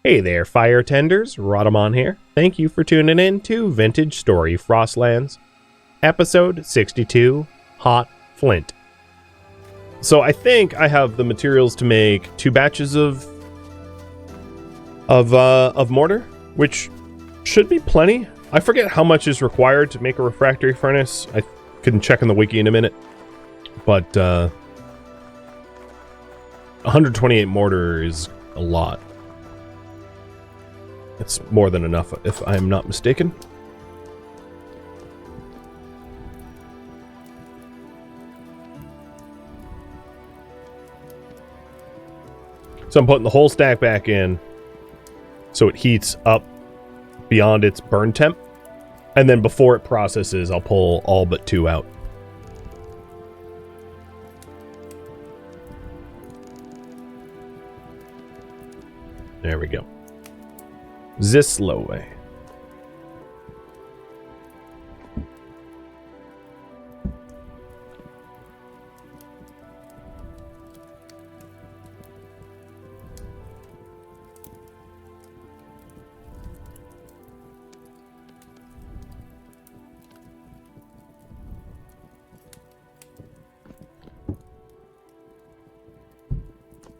Hey there, fire tenders. Rhadamant here. Thank you for tuning in to Vintage Story Frostlands, episode 62, Hot Flint. So I think I have the materials to make 2 batches of mortar, which should be plenty. I forget how much is required to make a refractory furnace. I can check in the wiki in a minute, but 128 mortar is a lot. It's more than enough, if I'm not mistaken. So I'm putting the whole stack back in so it heats up beyond its burn temp. And then before it processes, I'll pull all but 2 out. There we go. This slow way.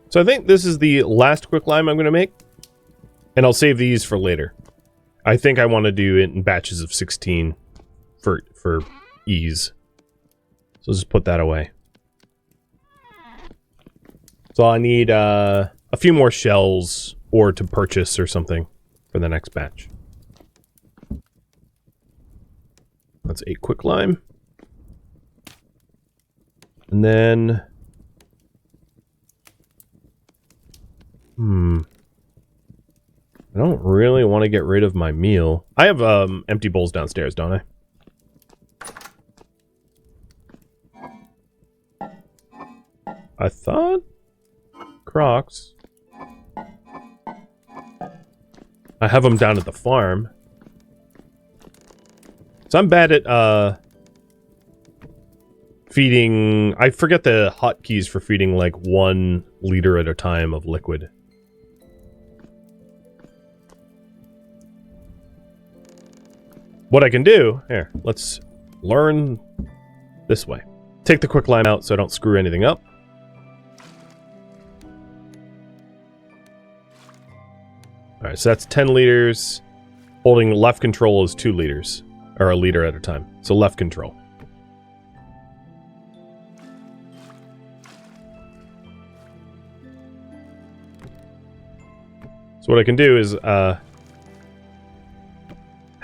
So I think this is the last quicklime I'm going to make. And I'll save these for later. I think I want to do it in batches of 16 for ease. So just put that away. So I need a few more shells or to purchase or something for the next batch. That's 8 quicklime. And then... I don't really want to get rid of my meal. I have empty bowls downstairs, don't I? I thought Crocs. I have them down at the farm. So I'm bad at feeding. I forget the hotkeys for feeding like 1 liter at a time of liquid. What I can do, here, let's learn this way. Take the quicklime out so I don't screw anything up. Alright, so that's 10 liters. Holding left control is 2 liters, or a liter at a time. So left control. So what I can do is,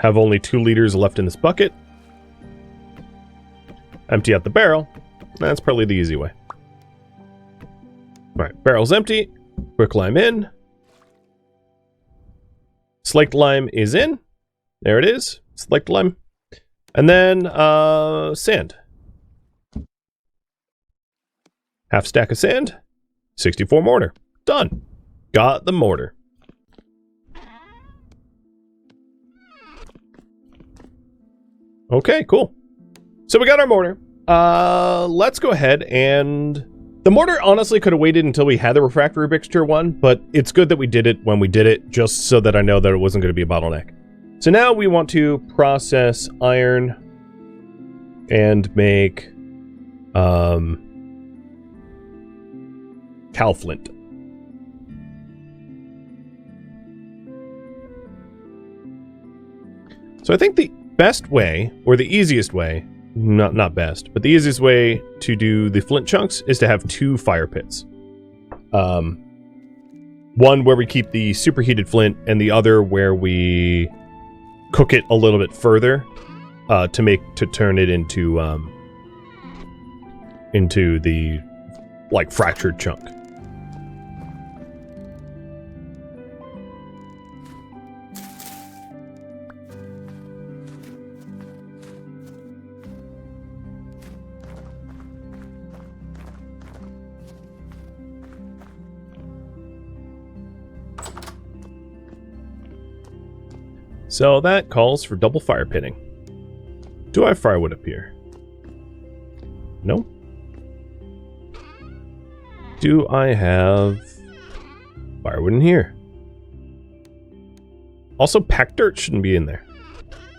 have only 2 liters left in this bucket. Empty out the barrel. That's probably the easy way. Alright, barrel's empty. Quicklime in. Slaked lime is in. There it is. Slaked lime. And then, sand. Half stack of sand. 64 mortar. Done. Got the mortar. Okay, cool. So we got our mortar. Let's go ahead and... The mortar honestly could have waited until we had the refractory mixture one, but it's good that we did it when we did it, just so that I know that it wasn't going to be a bottleneck. So now we want to process iron and make calflint. So I think the best way, or the easiest way, not best, but the easiest way to do the flint chunks is to have 2 fire pits. One where we keep the superheated flint, and the other where we cook it a little bit further to turn it into the like fractured chunk. So that calls for double fire pitting. Do I have firewood up here? No. Do I have firewood in here? Also, packed dirt shouldn't be in there.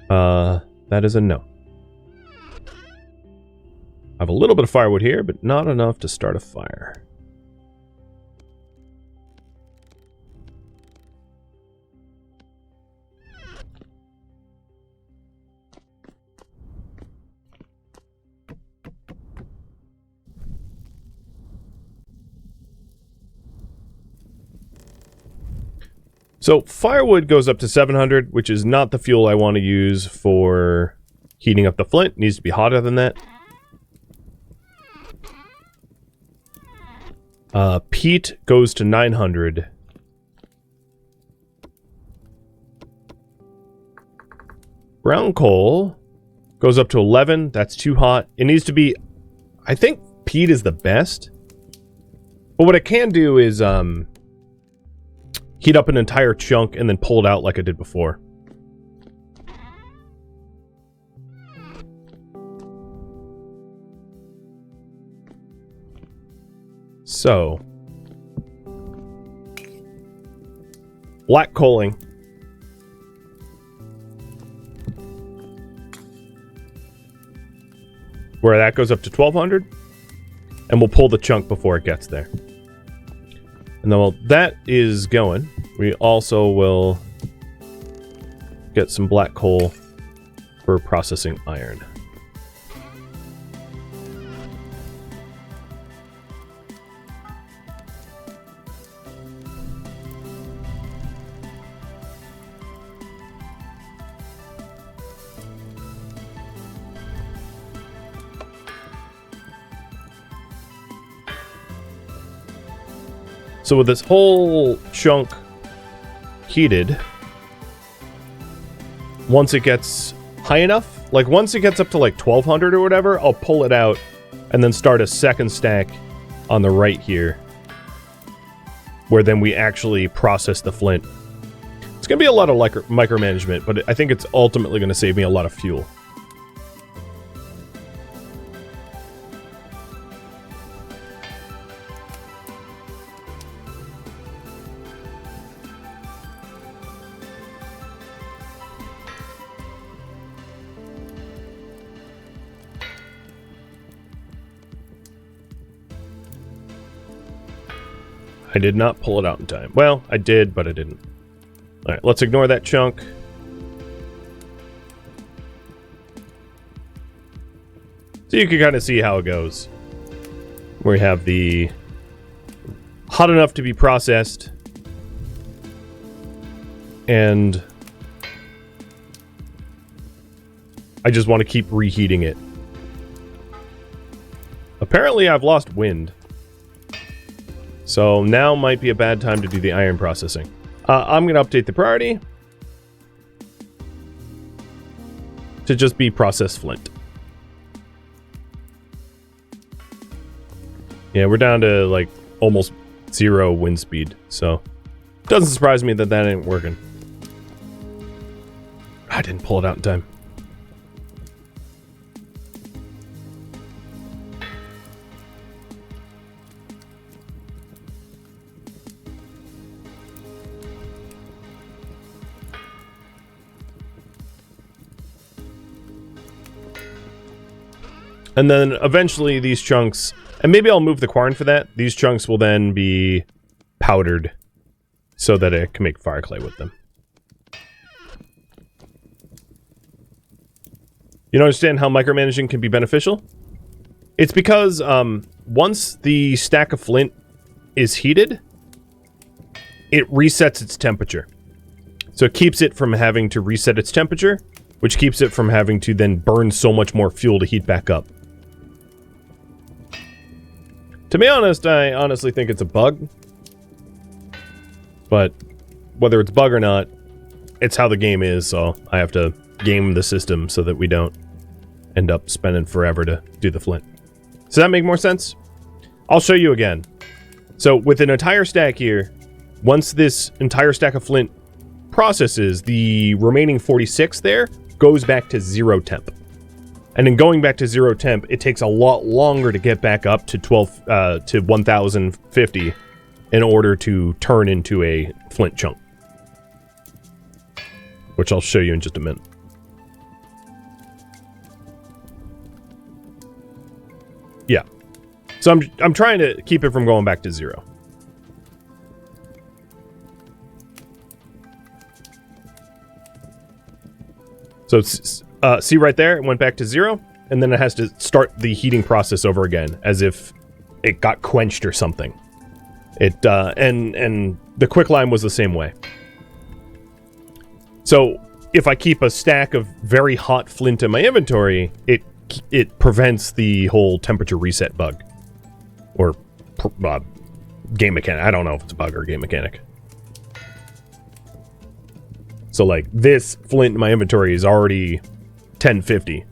That is a no. I have a little bit of firewood here, but not enough to start a fire. So firewood goes up to 700, which is not the fuel I want to use for heating up the flint. It needs to be hotter than that. Peat goes to 900. Brown coal goes up to 11. That's too hot. It needs to be... I think peat is the best. But what I can do is... heat up an entire chunk and then pull it out like I did before. So. Black coaling. Where that goes up to 1200. And we'll pull the chunk before it gets there. And then while that is going, we also will get some black coal for processing iron. So with this whole chunk heated, once it gets high enough, like once it gets up to like 1200 or whatever, I'll pull it out and then start a second stack on the right here, where then we actually process the flint. It's going to be a lot of micromanagement, but I think it's ultimately going to save me a lot of fuel. I did not pull it out in time. Well, I did, but I didn't. Alright, let's ignore that chunk. So you can kind of see how it goes. We have the hot enough to be processed. And I just want to keep reheating it. Apparently I've lost wind. So now might be a bad time to do the iron processing. I'm going to update the priority to just be processed flint. Yeah, we're down to like almost 0 wind speed, so doesn't surprise me that that ain't working. I didn't pull it out in time. And then eventually these chunks, and maybe I'll move the quarry for that, these chunks will then be powdered so that I can make fire clay with them. You don't understand how micromanaging can be beneficial? It's because once the stack of flint is heated, it resets its temperature. So it keeps it from having to reset its temperature, which keeps it from having to then burn so much more fuel to heat back up. To be honest, I honestly think it's a bug. But whether it's bug or not, it's how the game is, so I have to game the system so that we don't end up spending forever to do the flint. Does that make more sense? I'll show you again. So with an entire stack here, once this entire stack of flint processes, the remaining 46 there goes back to 0 temp. And in going back to 0 temp, it takes a lot longer to get back up to 1050 in order to turn into a flint chunk. which I'll show you in just a minute. Yeah. So I'm trying to keep it from going back to 0. So see right there, it went back to 0, and then it has to start the heating process over again, as if it got quenched or something. It and the quicklime was the same way. So if I keep a stack of very hot flint in my inventory, it prevents the whole temperature reset bug. Or game mechanic. I don't know if it's a bug or game mechanic. So like this flint in my inventory is already 1050,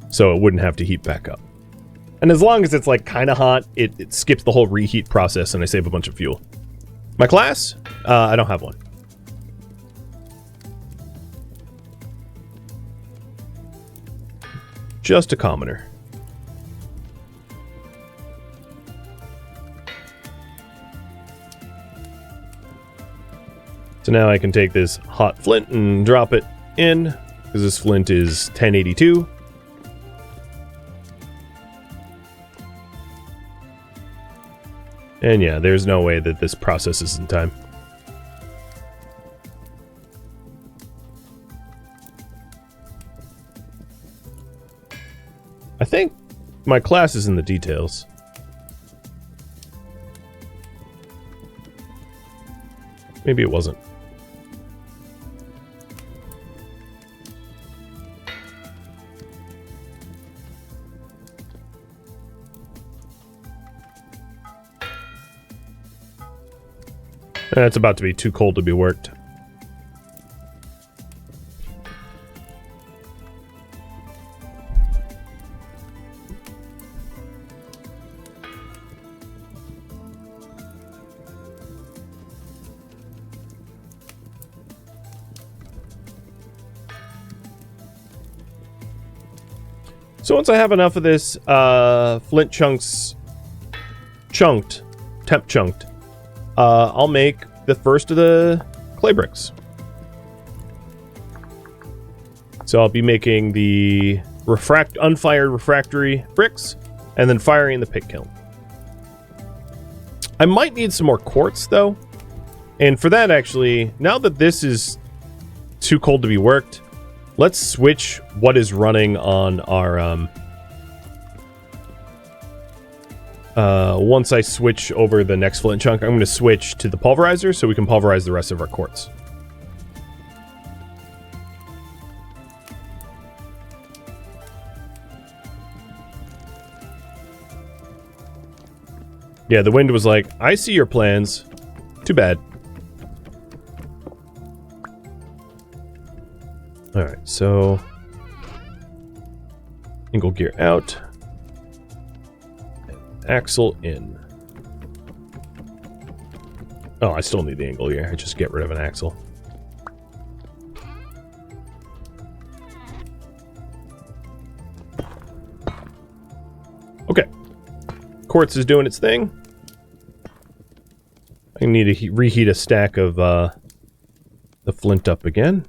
so it wouldn't have to heat back up. And as long as it's like kind of hot, it skips the whole reheat process and I save a bunch of fuel. My class? I don't have one. Just a commoner. So now I can take this hot flint and drop it in, because this flint is 1082. And yeah, there's no way that this processes in time. I think my class is in the details. Maybe it wasn't. It's about to be too cold to be worked. So once I have enough of this flint chunks temp chunked, I'll make the first of the clay bricks. So I'll be making the unfired refractory bricks and then firing the pit kiln. I might need some more quartz though. And for that, actually, now that this is too cold to be worked, let's switch what is running on our once I switch over the next flint chunk, I'm going to switch to the pulverizer so we can pulverize the rest of our quartz. Yeah, the wind was like, I see your plans. Too bad. Alright, so angle gear out. Axle in. Oh, I still need the angle gear. I just get rid of an axle. Okay. Quartz is doing its thing. I need to reheat a stack of the flint up again.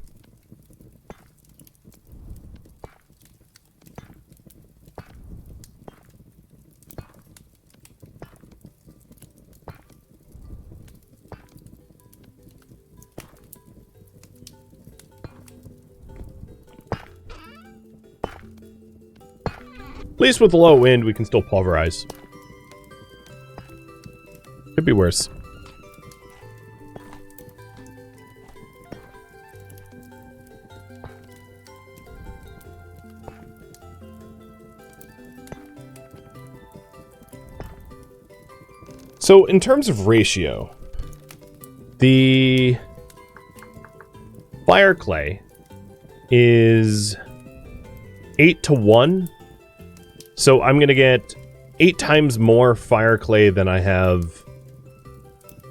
At least with the low wind, we can still pulverize. Could be worse. So, in terms of ratio, the fire clay is 8-to-1. So I'm going to get 8 times more fire clay than I have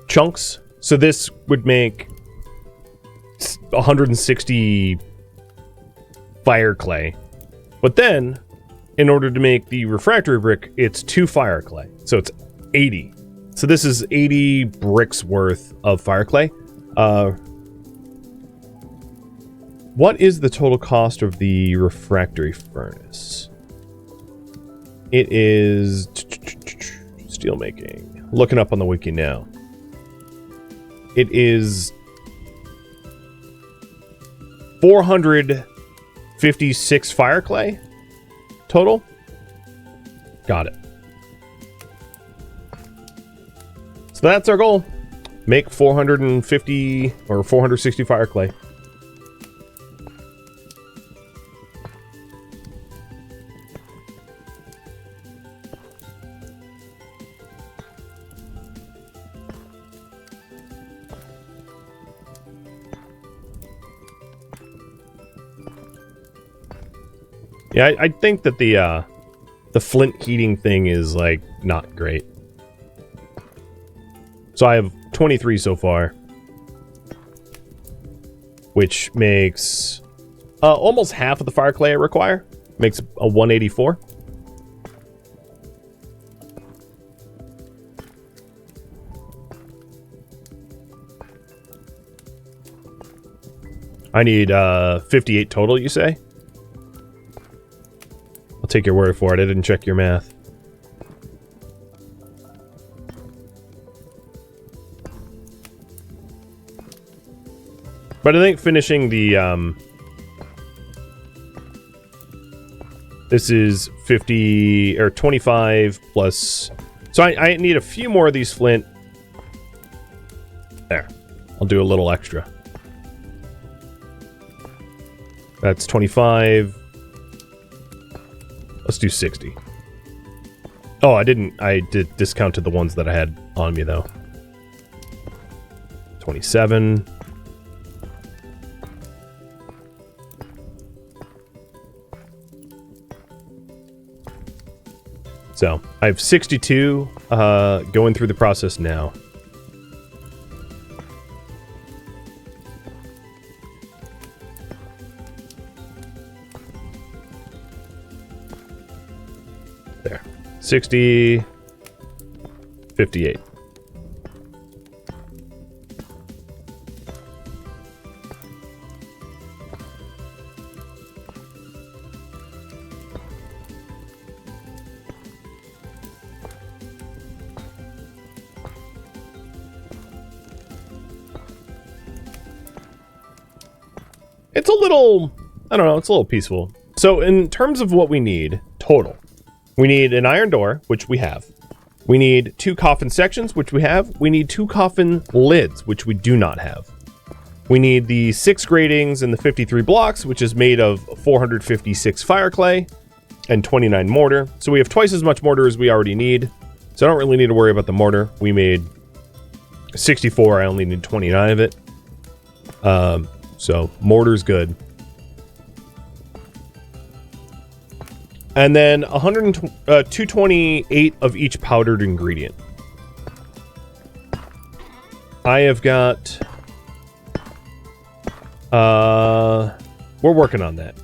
chunks. So this would make 160 fire clay. But then, in order to make the refractory brick, it's 2 fire clay. So it's 80. So this is 80 bricks worth of fire clay. what is the total cost of the refractory furnace? It is steelmaking. Looking up on the wiki now. It is 456 fire clay total. Got it. So that's our goal. Make 450 or 460 fire clay. Yeah, I think that the Flint heating thing is, like, not great. So I have 23 so far. Which makes almost half of the fire clay I require. Makes a 184. I need 58 total, you say? I'll take your word for it. I didn't check your math. But I think finishing the, this is 50, or 25 plus... So I need a few more of these flint. There. I'll do a little extra. That's 25... Let's do 60. Oh, I discounted the ones that I had on me, though. 27. So, I have 62 going through the process now. There. 60, 58. It's a little, I don't know, it's a little peaceful. So in terms of what we need, total, we need an iron door, which we have. We need 2 coffin sections, which we have. We need 2 coffin lids, which we do not have. We need the 6 gratings and the 53 blocks, which is made of 456 fire clay and 29 mortar. So we have twice as much mortar as we already need. So I don't really need to worry about the mortar. We made 64, I only need 29 of it. So mortar's good. And then 228 of each powdered ingredient. I have got... we're working on that.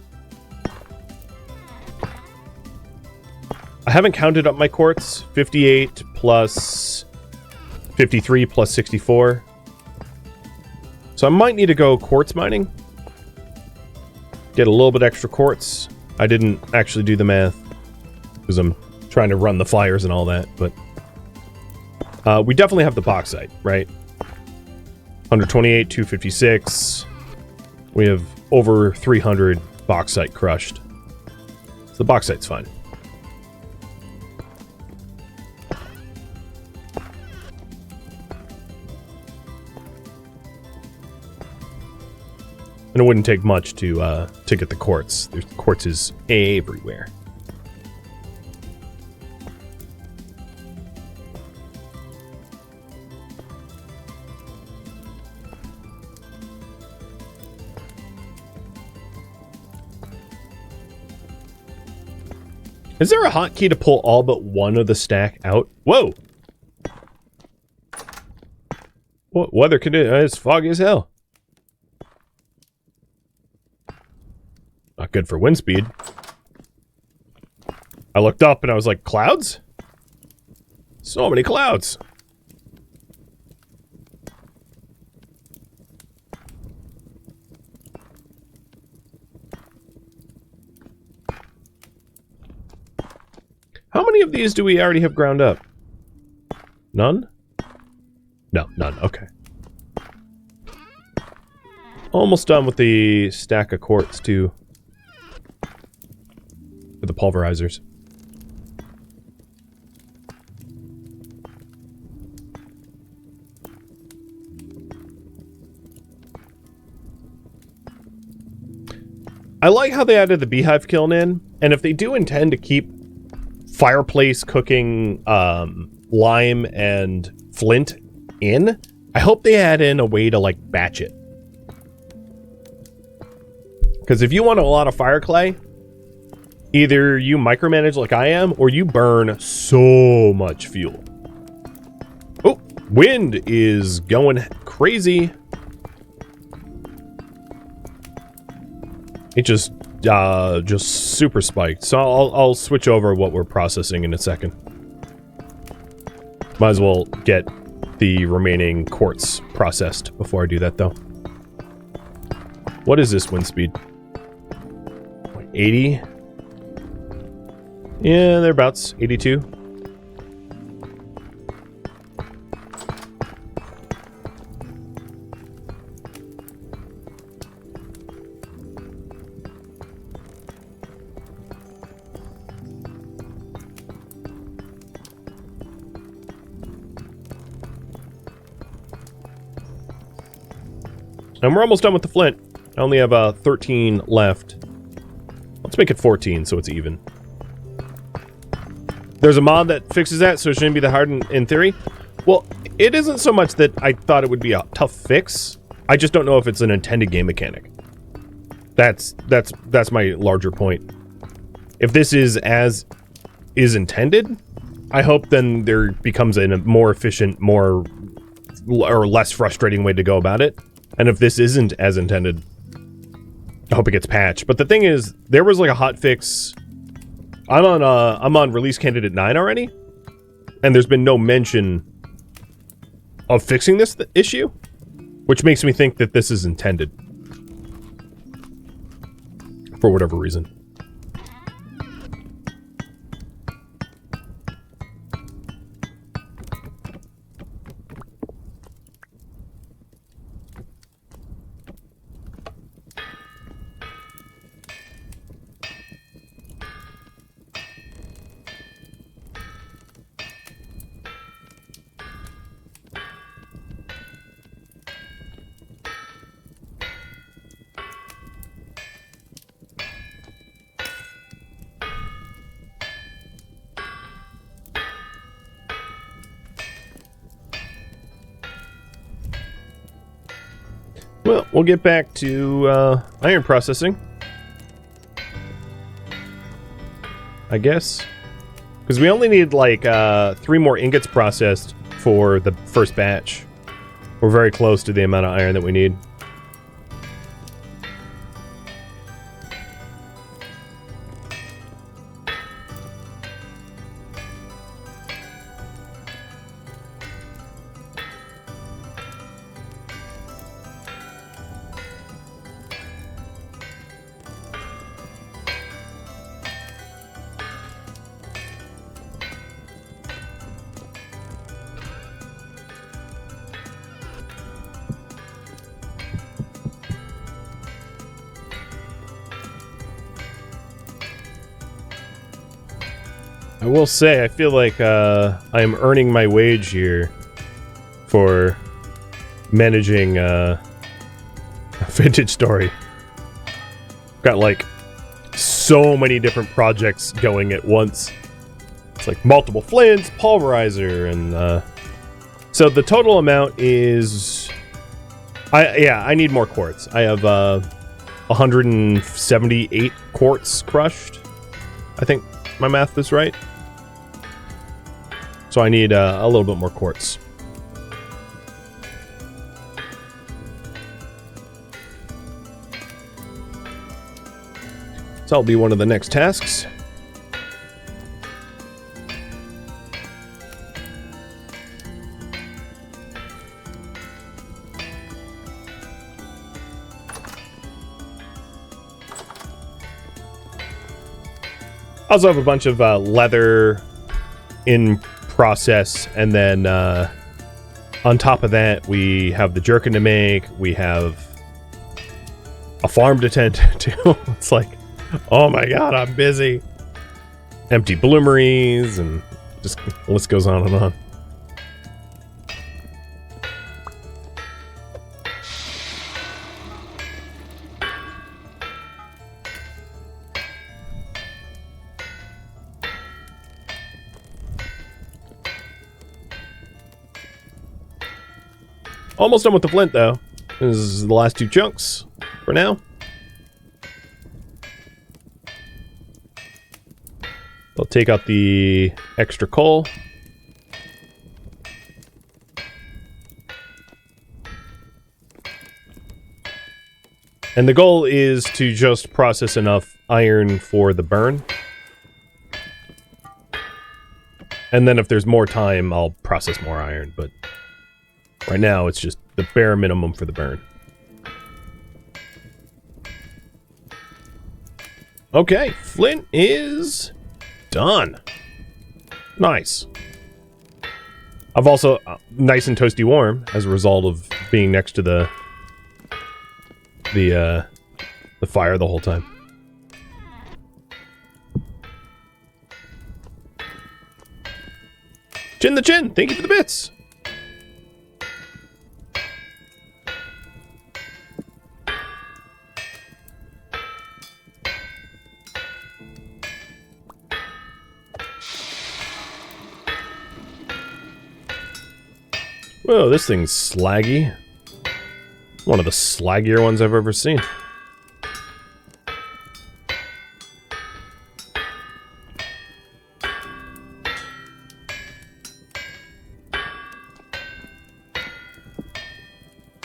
I haven't counted up my quartz. 58 plus 53 plus 64. So I might need to go quartz mining. Get a little bit extra quartz. I didn't actually do the math because I'm trying to run the flyers and all that, but we definitely have the bauxite, right? 128, 256. We have over 300 bauxite crushed. So the bauxite's fine. And it wouldn't take much to get the quartz. There's quartz is everywhere. Is there a hotkey to pull all but one of the stack out? Whoa! What weather condition? It's foggy as hell. Not good for wind speed. I looked up and I was like, clouds? So many clouds. how many of these do we already have ground up? None? No, none. Okay. Almost done with the stack of quartz, too. With the pulverizers. I like how they added the beehive kiln in, and if they do intend to keep fireplace cooking lime and flint in, I hope they add in a way to like batch it. Because if you want a lot of fire clay, either you micromanage like I am, or you burn so much fuel. Oh, wind is going crazy. It just super spiked. So I'll switch over what we're processing in a second. Might as well get the remaining quartz processed before I do that, though. What is this wind speed? 80? Yeah, thereabouts. 82. And we're almost done with the flint. I only have 13 left. Let's make it 14 so it's even. There's a mod that fixes that, so it shouldn't be that hard in theory. Well, it isn't so much that I thought it would be a tough fix. I just don't know if it's an intended game mechanic. That's my larger point. If this is as is intended, I hope then there becomes a more efficient, more or less frustrating way to go about it. And if this isn't as intended, I hope it gets patched. But the thing is, there was like a hot fix. I'm on release candidate 9 already, and there's been no mention of fixing this issue, which makes me think that this is intended for whatever reason. Well, we'll get back to iron processing, I guess, because we only need like 3 more ingots processed for the first batch. We're very close to the amount of iron that we need. I will say, I feel like I am earning my wage here for managing a vintage story. Got like so many different projects going at once. It's like multiple flints, pulverizer, and so the total amount is I need more quartz. I have 178 quartz crushed. I think my math is right. So I need a little bit more quartz. So that'll be one of the next tasks. I also have a bunch of leather in process, and then on top of that, we have the jerkin to make. We have a farm to tend to. It's like, oh my god, I'm busy. Empty bloomeries, and just the list goes on and on. Almost done with the flint, though. This is the last two chunks for now. I'll take out the extra coal. And the goal is to just process enough iron for the burn. And then if there's more time, I'll process more iron, but right now it's just the bare minimum for the burn. Okay, flint is done. Nice. I've also nice and toasty warm as a result of being next to the fire the whole time. Chin the chin, thank you for the bits. Whoa, this thing's slaggy. One of the slaggier ones I've ever seen.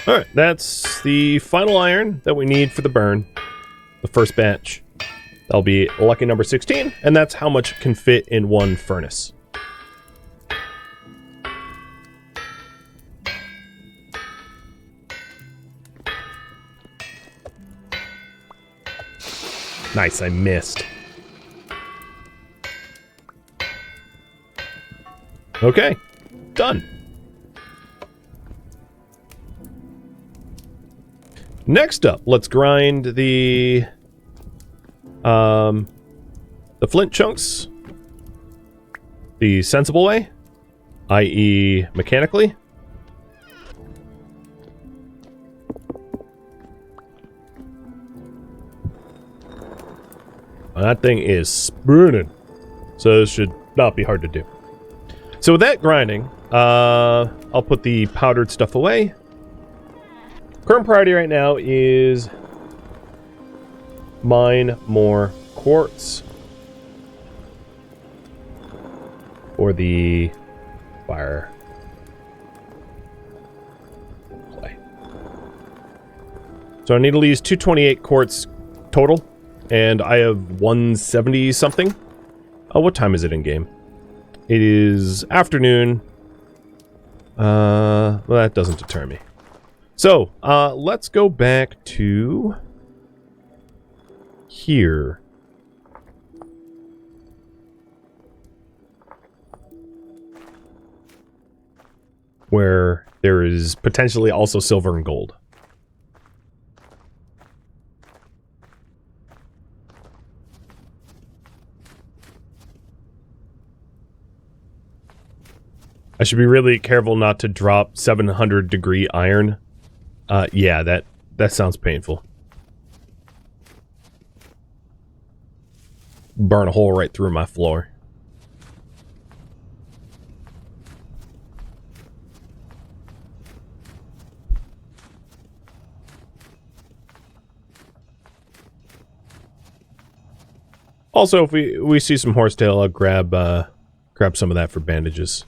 Alright, that's the final iron that we need for the burn. The first batch. That'll be lucky number 16, and that's how much can fit in one furnace. Nice, I missed. Okay, done. Next up, let's grind the flint chunks the sensible way, i.e. mechanically. That thing is spooning, so this should not be hard to do. So with that grinding, I'll put the powdered stuff away. Current priority right now is mine more quartz for the fire play. So I need at least 228 quartz total. And I have 170 something. Oh, what time is it in game? It is afternoon. Well, that doesn't deter me. So, let's go back to here. Where there is potentially also silver and gold. I should be really careful not to drop 700 degree iron. Yeah, that sounds painful. Burn a hole right through my floor. Also, if we see some horsetail, I'll grab some of that for bandages.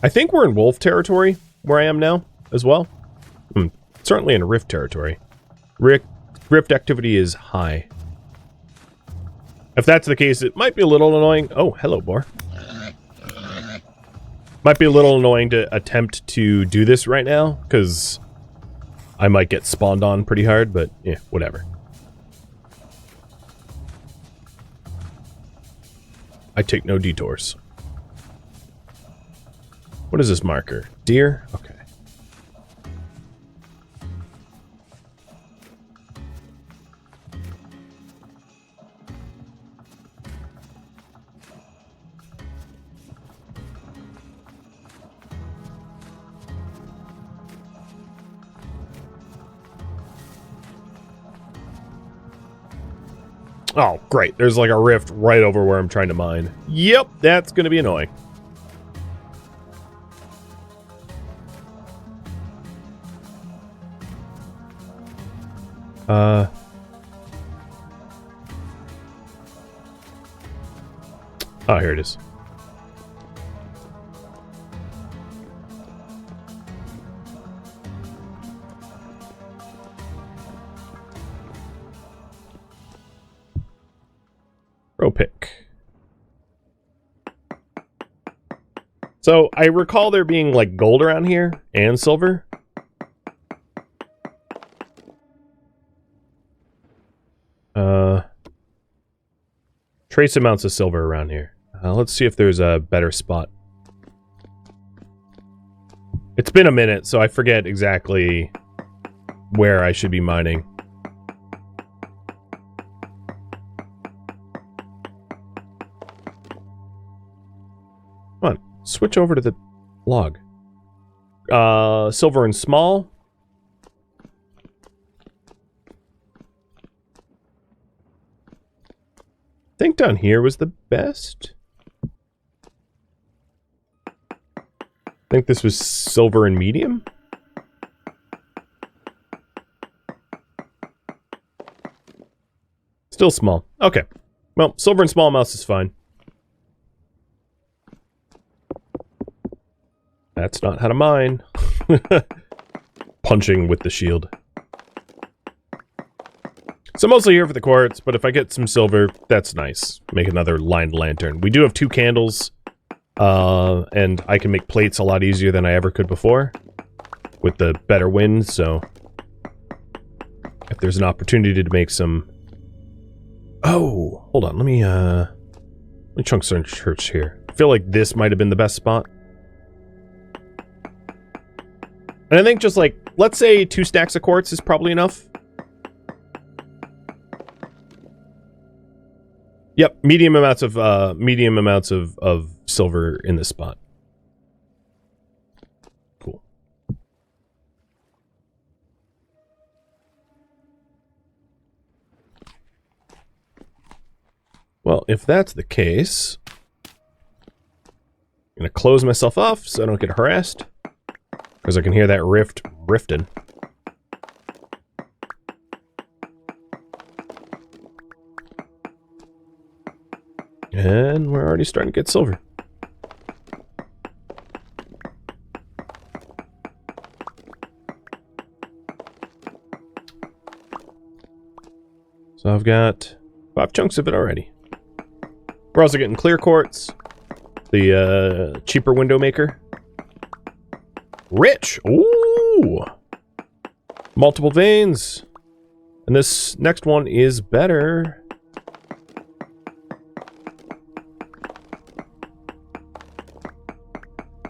I think we're in wolf territory, where I am now, as well. Certainly in rift territory. Rift activity is high. If that's the case, it might be a little annoying. Oh, hello, boar. Might be a little annoying to attempt to do this right now, because I might get spawned on pretty hard, but yeah, whatever. I take no detours. What is this marker? Deer? Okay. Oh, great. There's like a rift right over where I'm trying to mine. Yep, that's going to be annoying. Oh, here it is. Row pick. So I recall there being like gold around here and silver. Trace amounts of silver around here. Let's see if there's a better spot. It's been a minute, so I forget exactly where I should be mining. Come on, switch over to the log. Silver and small. I think down here was the best. I think this was silver and medium. Still small. Okay. Well, silver and small amounts is fine. That's not how to mine. Punching with the shield. So mostly here for the quartz, but if I get some silver, that's nice. Make another lined lantern. We do have 2 candles, and I can make plates a lot easier than I ever could before with the better wind, so if there's an opportunity to make some... Oh, hold on, let me chunk some church here. I feel like this might have been the best spot. And I think just like, let's say 2 stacks of quartz is probably enough. Yep, medium amounts of silver in this spot. Cool. Well, if that's the case, I'm gonna close myself off so I don't get harassed, because I can hear that rifting. And we're already starting to get silver. So I've got 5 chunks of it already. We're also getting clear quartz, the cheaper window maker. Rich! Ooh! Multiple veins. And this next one is better.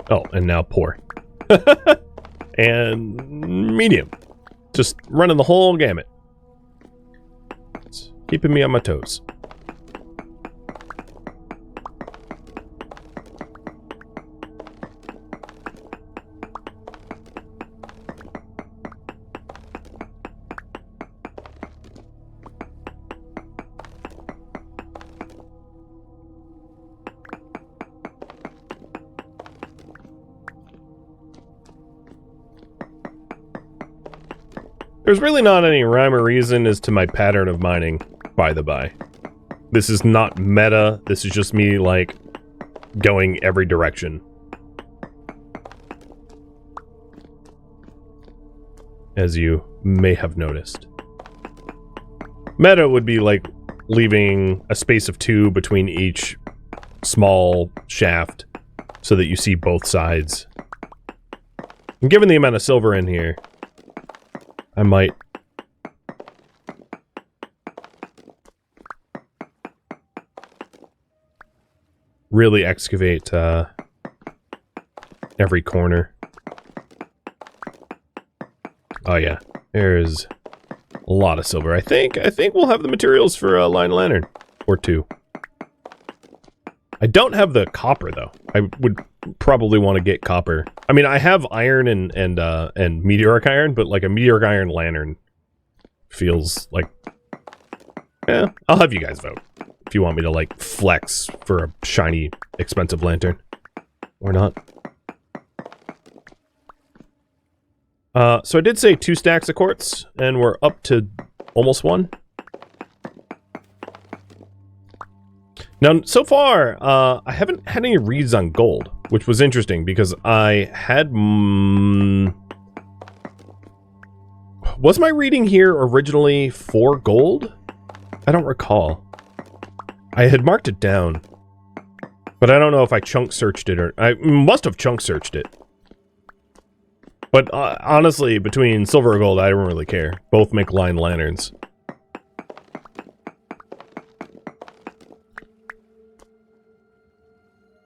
Oh, and now poor. And medium. Just running the whole gamut. It's keeping me on my toes. There's really not any rhyme or reason as to my pattern of mining, by the by. This is not meta, this is just me, like, going every direction. As you may have noticed. Meta would be, like, leaving a space of 2 between each small shaft so that you see both sides. And given the amount of silver in here, I might. really excavate every corner. Oh yeah, there's a lot of silver. I think we'll have the materials for a line lantern or two. I don't have the copper though. I would probably want to get copper. I mean, I have iron and meteoric iron, but like a meteoric iron lantern feels like, yeah. I'll have you guys vote if you want me to like flex for a shiny, expensive lantern or not. So I did say 2 stacks of quartz, and we're up to almost 1. Now, so far, I haven't had any reads on gold, which was interesting because I had... was my reading here originally 4 gold? I don't recall. I had marked it down, but I don't know if I chunk searched it or... I must have chunk searched it. But honestly, between silver or gold, I don't really care. Both make line lanterns.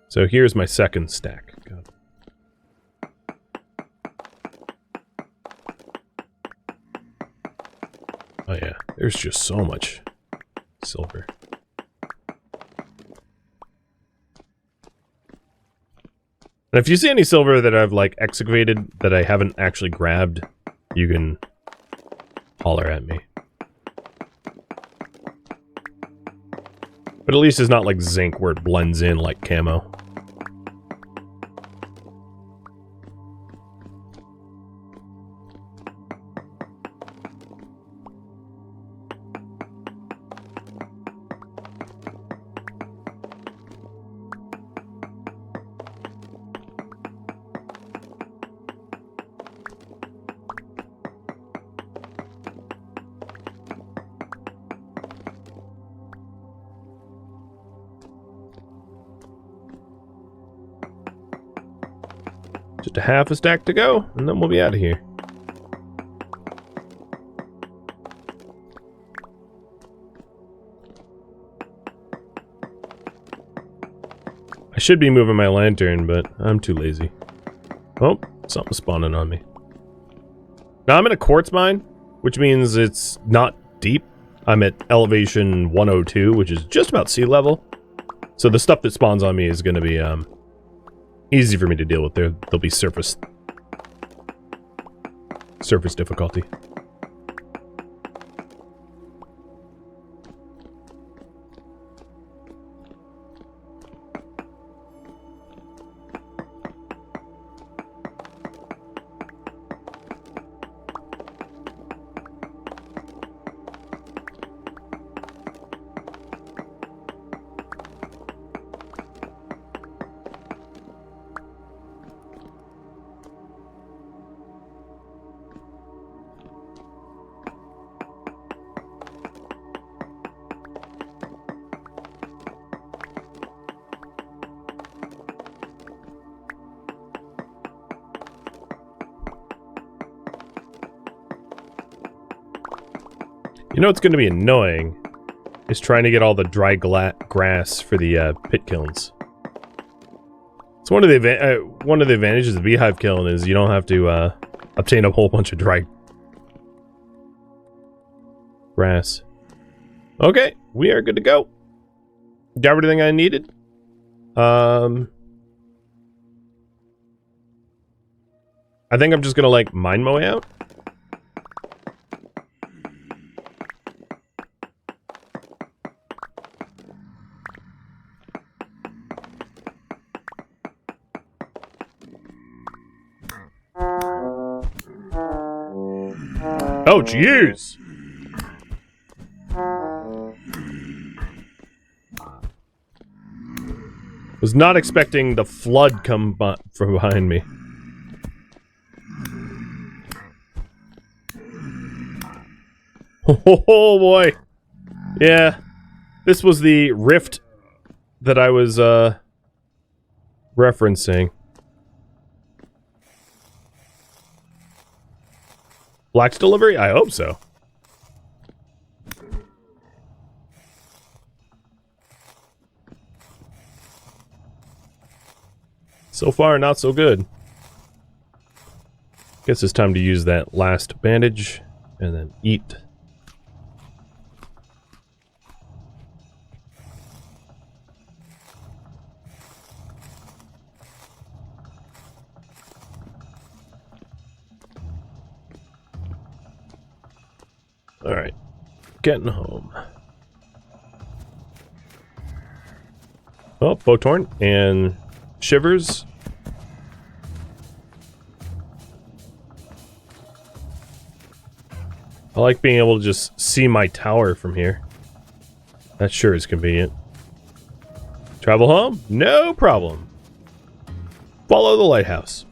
So here's my second stack. God. Oh yeah, there's just so much silver. And if you see any silver that I've, like, excavated that I haven't actually grabbed, you can holler at me. But at least it's not like zinc where it blends in like camo. Just a half a stack to go, and then we'll be out of here. I should be moving my lantern, but I'm too lazy. Oh, something's spawning on me. Now I'm in a quartz mine, which means it's not deep. I'm at elevation 102, which is just about sea level. So the stuff that spawns on me is going to be easy for me to deal with. There'll be surface difficulty. You know what's going to be annoying is trying to get all the dry grass for the pit kilns. So one of the advantages of beehive kiln is you don't have to obtain a whole bunch of dry grass. Okay, we are good to go. Got everything I needed. I think I'm just gonna like mine my way out. Oh, jeez! Was not expecting the flood come from behind me. Oh boy! Yeah, this was the rift that I was referencing. Black's delivery? I hope so. So far, not so good. Guess it's time to use that last bandage and then eat. All right, getting home. Oh, Botorn and Shivers. I like being able to just see my tower from here. That sure is convenient. Travel home? No problem. Follow the lighthouse.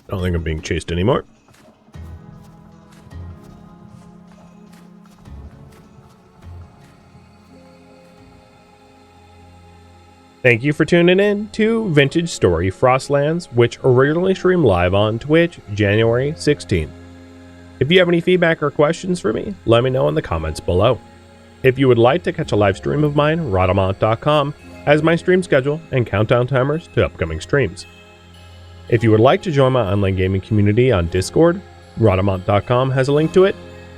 I don't think I'm being chased anymore. Thank you for tuning in to Vintage Story Frostlands, which originally streamed live on Twitch January 16th. If you have any feedback or questions for me, let me know in the comments below. If you would like to catch a live stream of mine, Rhadamant.com has my stream schedule and countdown timers to upcoming streams. If you would like to join my online gaming community on Discord, Rhadamant.com has a link to it,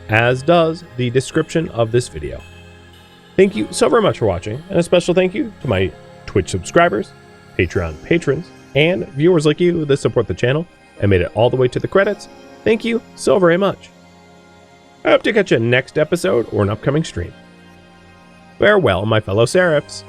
as does the description of this video. Thank you so very much for watching, and a special thank you to my Twitch subscribers, Patreon patrons, and viewers like you that support the channel and made it all the way to the credits. Thank you so very much. I hope to catch you next episode or an upcoming stream. Farewell, my fellow Seraphs.